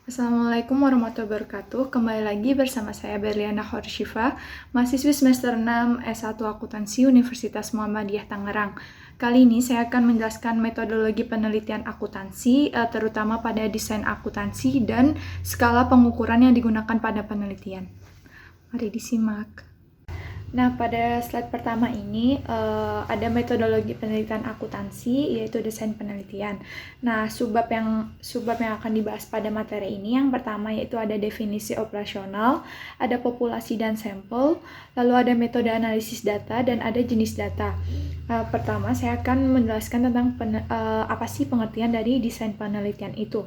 Assalamualaikum warahmatullahi wabarakatuh. Kembali lagi bersama saya Berliana Khorshifa, mahasiswi semester 6 S1 Akuntansi Universitas Muhammadiyah Tangerang. Kali ini saya akan menjelaskan metodologi penelitian akuntansi, terutama pada desain akuntansi dan skala pengukuran yang digunakan pada penelitian. Mari disimak. Nah, pada slide pertama ini ada metodologi penelitian akuntansi, yaitu desain penelitian. Nah, subbab yang akan dibahas pada materi ini yang pertama yaitu ada definisi operasional, ada populasi dan sampel, lalu ada metode analisis data, dan ada jenis data. Pertama, saya akan menjelaskan tentang apa sih pengertian dari desain penelitian itu.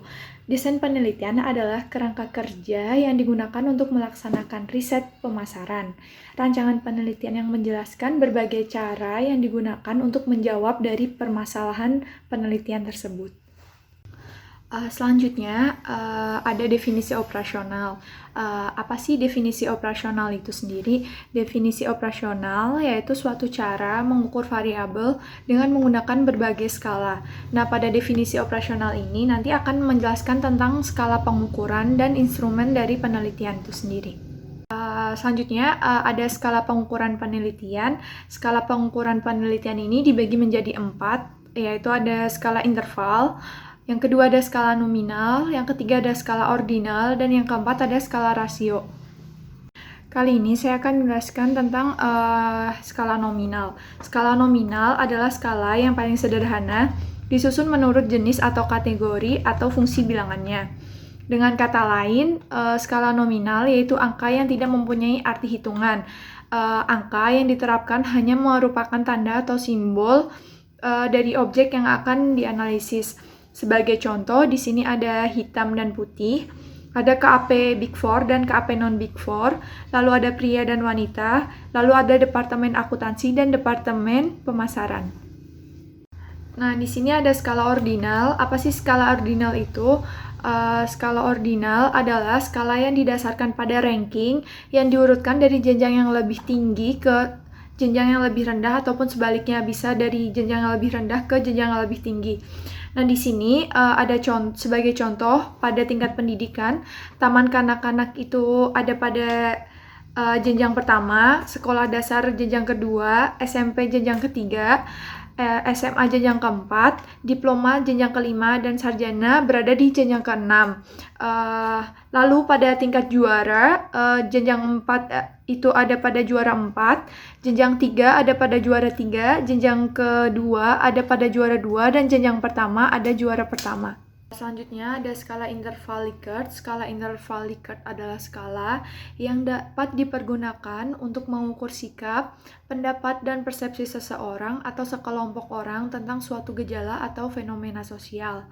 Desain penelitian adalah kerangka kerja yang digunakan untuk melaksanakan riset pemasaran. Rancangan penelitian yang menjelaskan berbagai cara yang digunakan untuk menjawab dari permasalahan penelitian tersebut. Selanjutnya, ada definisi operasional. Apa sih definisi operasional itu sendiri? Definisi operasional yaitu suatu cara mengukur variabel dengan menggunakan berbagai skala. Nah, pada definisi operasional ini nanti akan menjelaskan tentang skala pengukuran dan instrumen dari penelitian itu sendiri. Selanjutnya, ada skala pengukuran penelitian. Skala pengukuran penelitian ini dibagi menjadi 4, yaitu ada skala interval, yang kedua ada skala nominal, yang ketiga ada skala ordinal, dan yang keempat ada skala rasio. Kali ini saya akan menjelaskan tentang skala nominal. Skala nominal adalah skala yang paling sederhana, disusun menurut jenis atau kategori atau fungsi bilangannya. Dengan kata lain, skala nominal yaitu angka yang tidak mempunyai arti hitungan. Angka yang diterapkan hanya merupakan tanda atau simbol dari objek yang akan dianalisis. Sebagai contoh, di sini ada hitam dan putih, ada KAP Big Four dan KAP non Big Four, lalu ada pria dan wanita, lalu ada departemen akuntansi dan departemen pemasaran. Nah, di sini ada skala ordinal. Apa sih skala ordinal itu? Skala ordinal adalah skala yang didasarkan pada ranking yang diurutkan dari jenjang yang lebih tinggi ke jenjang yang lebih rendah, ataupun sebaliknya, bisa dari jenjang yang lebih rendah ke jenjang yang lebih tinggi. Nah, di sini ada sebagai contoh pada tingkat pendidikan, taman kanak-kanak itu ada pada jenjang pertama, sekolah dasar jenjang kedua, SMP jenjang ketiga, SMA jenjang keempat, diploma jenjang kelima, dan sarjana berada di jenjang keenam. Lalu pada tingkat juara, jenjang 4 itu ada pada juara 4, jenjang 3 ada pada juara 3, jenjang kedua ada pada juara 2, dan jenjang pertama ada juara pertama. Selanjutnya ada skala interval Likert. Skala interval Likert adalah skala yang dapat dipergunakan untuk mengukur sikap, pendapat, dan persepsi seseorang atau sekelompok orang tentang suatu gejala atau fenomena sosial.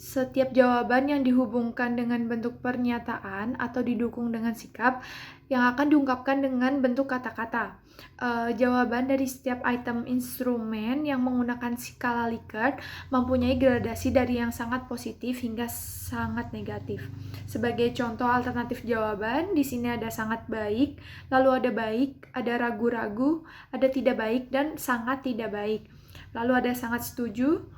Setiap jawaban yang dihubungkan dengan bentuk pernyataan atau didukung dengan sikap yang akan diungkapkan dengan bentuk kata-kata. Jawaban dari setiap item instrumen yang menggunakan skala Likert mempunyai gradasi dari yang sangat positif hingga sangat negatif. Sebagai contoh alternatif jawaban, di sini ada sangat baik, lalu ada baik, ada ragu-ragu, ada tidak baik, dan sangat tidak baik. Lalu ada sangat setuju,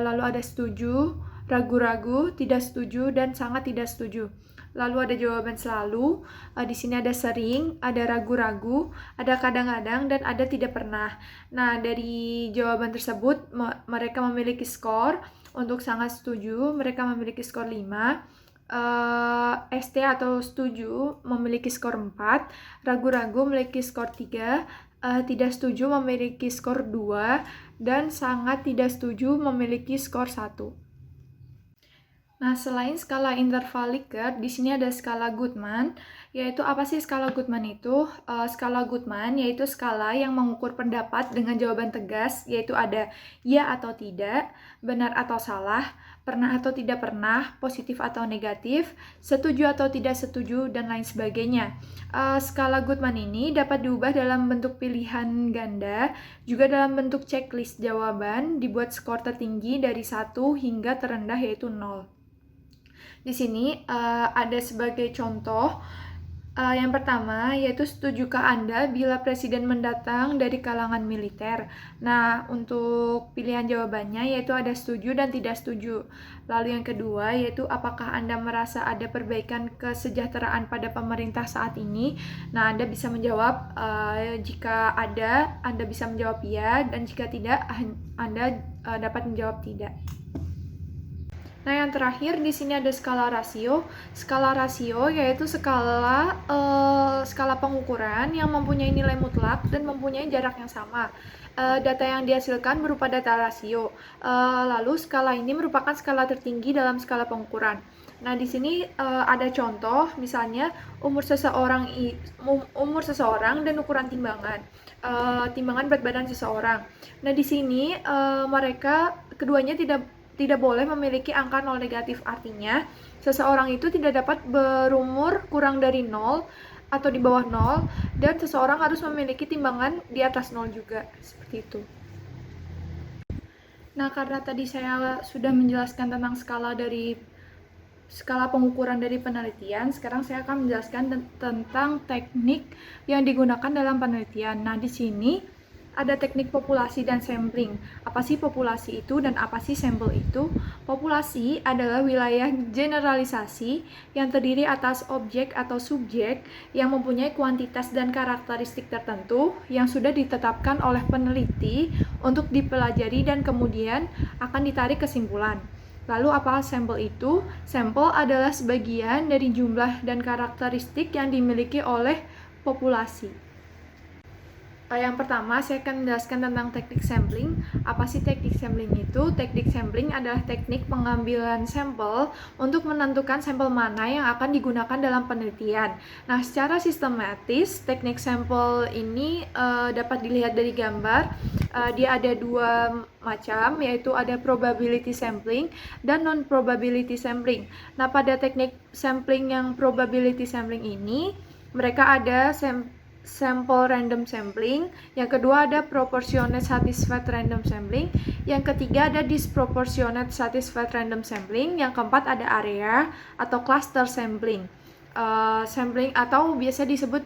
lalu ada setuju, ragu-ragu, tidak setuju, dan sangat tidak setuju. Lalu ada jawaban selalu, di sini ada sering, ada ragu-ragu, ada kadang-kadang, dan ada tidak pernah. Nah, dari jawaban tersebut, mereka memiliki skor. Untuk sangat setuju, mereka memiliki skor 5. ST atau setuju memiliki skor 4. Ragu-ragu memiliki skor 3. Tidak setuju memiliki skor 2. Dan sangat tidak setuju memiliki skor 1. Nah, selain skala interval Likert, di sini ada skala Goodman. Yaitu apa sih skala Goodman itu? Skala Goodman yaitu skala yang mengukur pendapat dengan jawaban tegas, yaitu ada ya atau tidak, benar atau salah, pernah atau tidak pernah, positif atau negatif, setuju atau tidak setuju, dan lain sebagainya. Skala Goodman ini dapat diubah dalam bentuk pilihan ganda, juga dalam bentuk checklist jawaban, dibuat skor tertinggi dari 1 hingga terendah yaitu 0. Di sini ada sebagai contoh Yang pertama, yaitu setujukah Anda bila presiden mendatang dari kalangan militer? Nah, untuk pilihan jawabannya yaitu ada setuju dan tidak setuju. Lalu yang kedua, yaitu apakah Anda merasa ada perbaikan kesejahteraan pada pemerintah saat ini? Nah, Anda bisa menjawab jika ada, Anda bisa menjawab ya, dan jika tidak, Anda dapat menjawab tidak. Nah, yang terakhir di sini ada skala rasio. Skala rasio yaitu skala pengukuran yang mempunyai nilai mutlak dan mempunyai jarak yang sama. Data yang dihasilkan berupa data rasio. Lalu skala ini merupakan skala tertinggi dalam skala pengukuran. Nah, di sini ada contoh, misalnya umur seseorang dan ukuran timbangan. Timbangan berat badan seseorang. Nah, di sini mereka keduanya tidak boleh memiliki angka nol negatif, artinya seseorang itu tidak dapat berumur kurang dari 0 atau di bawah 0, dan seseorang harus memiliki timbangan di atas 0 juga, seperti itu. Nah, karena tadi saya sudah menjelaskan tentang skala pengukuran dari penelitian, sekarang saya akan menjelaskan tentang teknik yang digunakan dalam penelitian. Nah, di sini ada teknik populasi dan sampling. Apa sih populasi itu dan apa sih sampel itu? Populasi adalah wilayah generalisasi yang terdiri atas objek atau subjek yang mempunyai kuantitas dan karakteristik tertentu yang sudah ditetapkan oleh peneliti untuk dipelajari dan kemudian akan ditarik kesimpulan. Lalu apa sampel itu? Sampel adalah sebagian dari jumlah dan karakteristik yang dimiliki oleh populasi. Yang pertama, saya akan menjelaskan tentang teknik sampling. Apa sih teknik sampling itu? Teknik sampling adalah teknik pengambilan sampel untuk menentukan sampel mana yang akan digunakan dalam penelitian. Nah, secara sistematis, teknik sampel ini dapat dilihat dari gambar. Dia ada dua macam, yaitu ada probability sampling dan non-probability sampling. Nah, pada teknik sampling yang probability sampling ini, mereka ada sample random sampling, yang kedua ada proportionate satisfied random sampling, yang ketiga ada disproportionate satisfied random sampling, yang keempat ada area atau cluster sampling. Sampling atau biasa disebut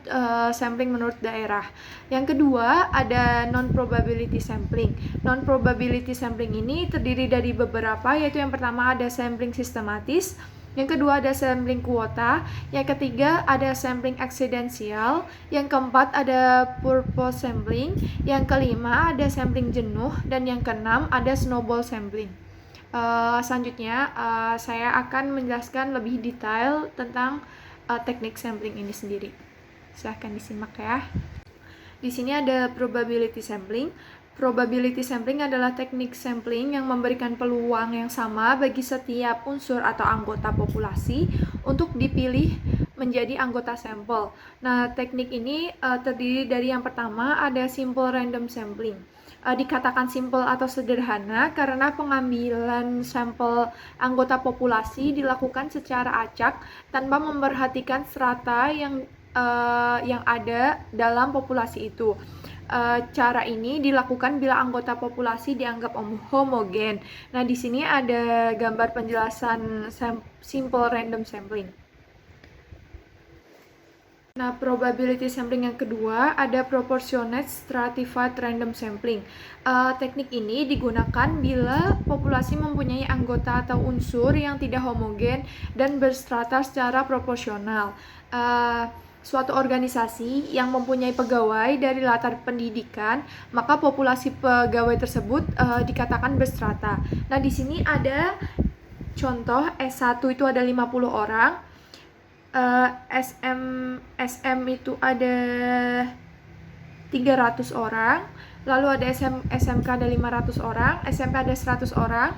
sampling menurut daerah. Yang kedua ada non-probability sampling. Non-probability sampling ini terdiri dari beberapa, yaitu yang pertama ada sampling sistematis, yang kedua ada sampling kuota, yang ketiga ada sampling eksidensial, yang keempat ada purpose sampling, yang kelima ada sampling jenuh, dan yang keenam ada snowball sampling. Selanjutnya saya akan menjelaskan lebih detail tentang teknik sampling ini sendiri. Silahkan disimak ya. Di sini ada probability sampling. Probability sampling adalah teknik sampling yang memberikan peluang yang sama bagi setiap unsur atau anggota populasi untuk dipilih menjadi anggota sampel. Nah, teknik ini terdiri dari yang pertama ada simple random sampling. Dikatakan simple atau sederhana karena pengambilan sampel anggota populasi dilakukan secara acak tanpa memperhatikan strata yang ada dalam populasi itu. Cara ini dilakukan bila anggota populasi dianggap homogen. Nah, di sini ada gambar penjelasan simple random sampling. Nah, probability sampling yang kedua ada proportionate stratified random sampling. Teknik ini digunakan bila populasi mempunyai anggota atau unsur yang tidak homogen dan berstrata secara proporsional. Suatu organisasi yang mempunyai pegawai dari latar pendidikan, maka populasi pegawai tersebut dikatakan berstrata. Nah, di sini ada contoh S1 itu ada 50 orang, SM itu ada 300 orang, lalu ada SMK ada 500 orang, SMP ada 100 orang,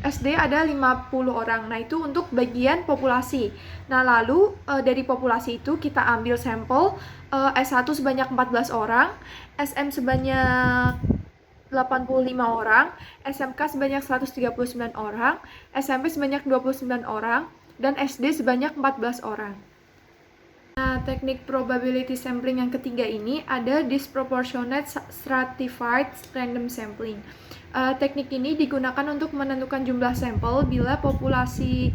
SD ada 50 orang. Nah, itu untuk bagian populasi. Nah, lalu dari populasi itu kita ambil sampel S1 sebanyak 14 orang, SM sebanyak 85 orang, SMK sebanyak 139 orang, SMP sebanyak 29 orang, dan SD sebanyak 14 orang. Nah, teknik probability sampling yang ketiga ini ada disproportionate stratified random sampling. Teknik ini digunakan untuk menentukan jumlah sampel bila populasi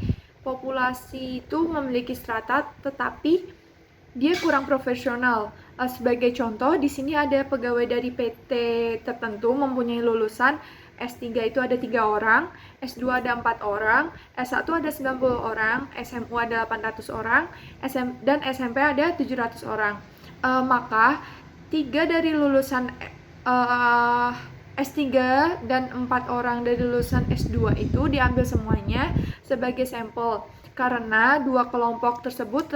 itu memiliki strata, tetapi dia kurang profesional. Sebagai contoh, di sini ada pegawai dari PT tertentu mempunyai lulusan S3 itu ada 3 orang, S2 ada 4 orang, S1 ada 90 orang, SMU ada 800 orang, dan SMP ada 700 orang. Maka 3 dari lulusan S3 dan 4 orang dari lulusan S2 itu diambil semuanya sebagai sampel karena dua kelompok tersebut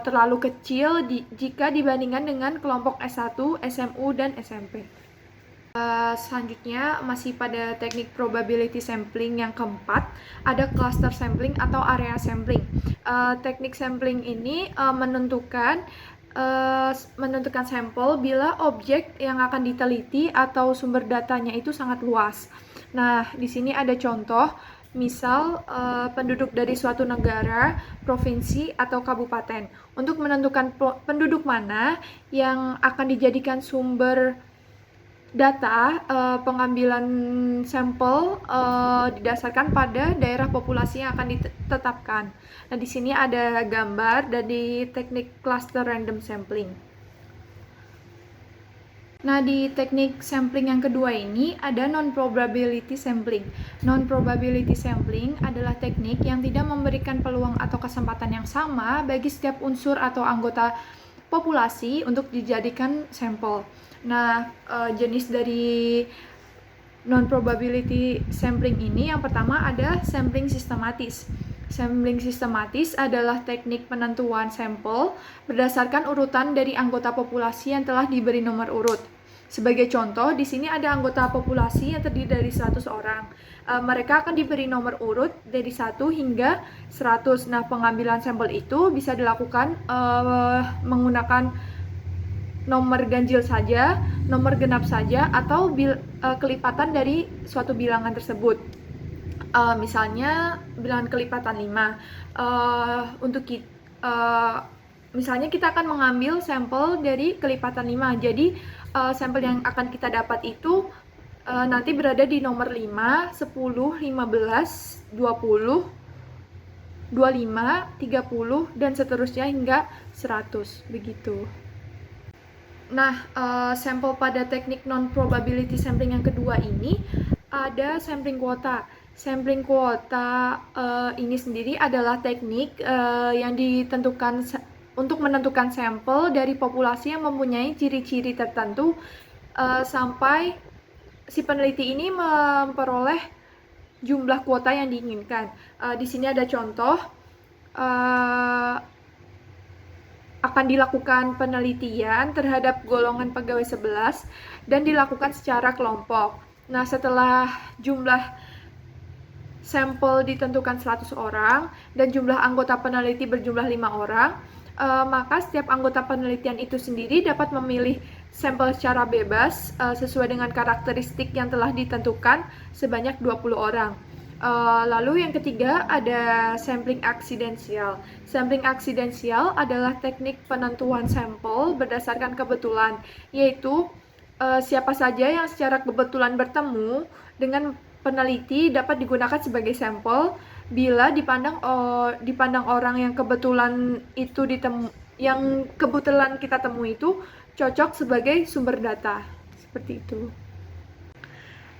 terlalu kecil jika dibandingkan dengan kelompok S1, SMU, dan SMP. Selanjutnya masih pada teknik probability sampling yang keempat, ada cluster sampling atau area sampling. Teknik sampling ini menentukan sampel bila objek yang akan diteliti atau sumber datanya itu sangat luas. Nah, di sini ada contoh, misal penduduk dari suatu negara, provinsi, atau kabupaten. Untuk menentukan penduduk mana yang akan dijadikan sumber data, pengambilan sampel didasarkan pada daerah populasi yang akan ditetapkan. Nah, di sini ada gambar dari teknik cluster random sampling. Nah, di teknik sampling yang kedua ini ada non-probability sampling. Non-probability sampling adalah teknik yang tidak memberikan peluang atau kesempatan yang sama bagi setiap unsur atau anggota populasi untuk dijadikan sampel. Nah, jenis dari non-probability sampling ini yang pertama ada sampling sistematis. Sampling sistematis adalah teknik penentuan sampel berdasarkan urutan dari anggota populasi yang telah diberi nomor urut. Sebagai contoh, di sini ada anggota populasi yang terdiri dari 100 orang. Mereka akan diberi nomor urut dari 1 hingga 100. Nah, pengambilan sampel itu bisa dilakukan menggunakan nomor ganjil saja, nomor genap saja, atau kelipatan dari suatu bilangan tersebut. Misalnya bilangan kelipatan 5. Misalnya kita akan mengambil sampel dari kelipatan 5. Jadi sampel yang akan kita dapat itu nanti berada di nomor 5, 10, 15, 20, 25, 30, dan seterusnya hingga 100, begitu. Nah, sampel pada teknik non-probability sampling yang kedua ini ada sampling kuota. Sampling kuota ini sendiri adalah teknik yang ditentukan untuk menentukan sampel dari populasi yang mempunyai ciri-ciri tertentu sampai si peneliti ini memperoleh jumlah kuota yang diinginkan. Di sini ada contoh, akan dilakukan penelitian terhadap golongan pegawai 11 dan dilakukan secara kelompok. Nah, setelah jumlah sampel ditentukan 100 orang dan jumlah anggota peneliti berjumlah 5 orang, maka setiap anggota penelitian itu sendiri dapat memilih sampel secara bebas sesuai dengan karakteristik yang telah ditentukan sebanyak 20 orang. Lalu yang ketiga ada sampling aksidensial. Sampling aksidensial adalah teknik penentuan sampel berdasarkan kebetulan, yaitu siapa saja yang secara kebetulan bertemu dengan peneliti dapat digunakan sebagai sampel bila dipandang orang yang kebetulan kita temui itu cocok sebagai sumber data, seperti itu.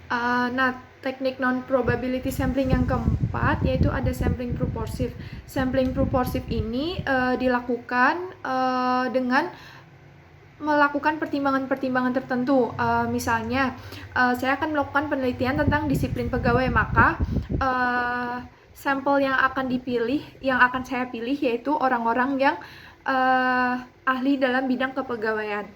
Nah, teknik non-probability sampling yang keempat yaitu ada sampling proportif. Sampling proportif ini dilakukan dengan melakukan pertimbangan-pertimbangan tertentu. Misalnya, saya akan melakukan penelitian tentang disiplin pegawai, maka sampel yang akan saya pilih yaitu orang-orang yang ahli dalam bidang kepegawaian.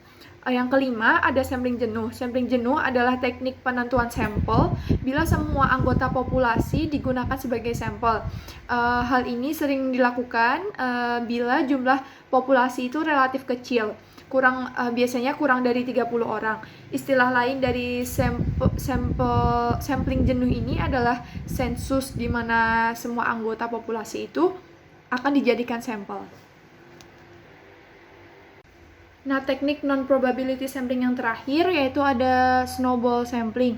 Yang kelima ada sampling jenuh. Sampling jenuh adalah teknik penentuan sampel bila semua anggota populasi digunakan sebagai sampel. Hal ini sering dilakukan bila jumlah populasi itu relatif kecil, biasanya kurang dari 30 orang. Istilah lain dari sampling jenuh ini adalah sensus, di mana semua anggota populasi itu akan dijadikan sampel. Nah, teknik non-probability sampling yang terakhir yaitu ada snowball sampling.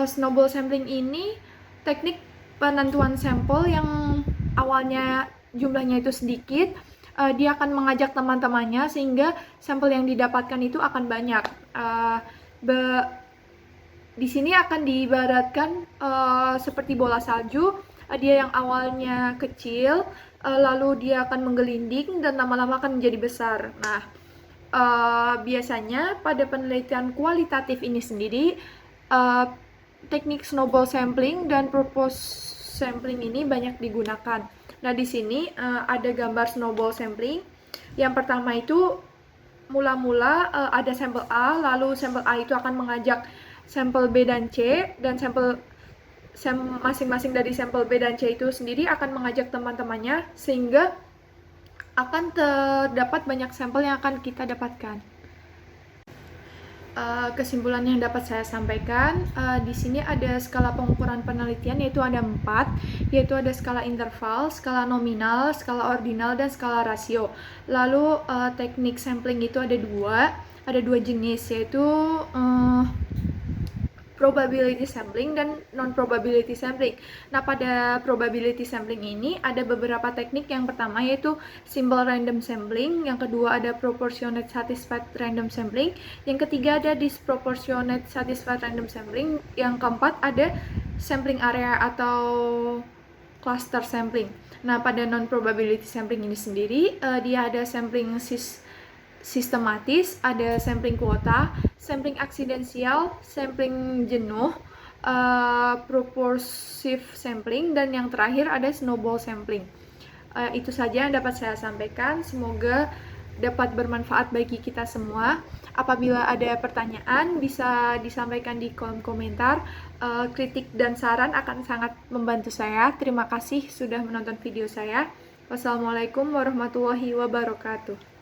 Snowball sampling ini teknik penentuan sampel yang awalnya jumlahnya itu sedikit, dia akan mengajak teman-temannya sehingga sampel yang didapatkan itu akan banyak. Di sini akan diibaratkan seperti bola salju. Dia yang awalnya kecil, lalu dia akan menggelinding dan lama-lama akan menjadi besar. Nah, biasanya pada penelitian kualitatif ini sendiri, teknik snowball sampling dan purpose sampling ini banyak digunakan. Nah, di sini ada gambar snowball sampling. Yang pertama itu mula-mula ada sampel A, lalu sampel A itu akan mengajak sampel B dan C, dan masing-masing dari sampel B dan C itu sendiri akan mengajak teman-temannya sehingga akan terdapat banyak sampel yang akan kita dapatkan. Kesimpulan yang dapat saya sampaikan, di sini ada skala pengukuran penelitian, yaitu ada 4, yaitu ada skala interval, skala nominal, skala ordinal, dan skala rasio. Lalu teknik sampling itu ada dua jenis, yaitu probability sampling dan non-probability sampling. Nah, pada probability sampling ini ada beberapa teknik. Yang pertama yaitu simple random sampling, yang kedua ada proportionate satisfied random sampling, yang ketiga ada disproportionate satisfied random sampling, yang keempat ada sampling area atau cluster sampling. Nah, pada non-probability sampling ini sendiri, dia ada sampling sistematis, ada sampling kuota, sampling aksidensial, sampling jenuh, proporsive sampling, dan yang terakhir ada snowball sampling. Itu saja yang dapat saya sampaikan. Semoga dapat bermanfaat bagi kita semua. Apabila ada pertanyaan, bisa disampaikan di kolom komentar. Kritik dan saran akan sangat membantu saya. Terima kasih sudah menonton video saya. Wassalamualaikum warahmatullahi wabarakatuh.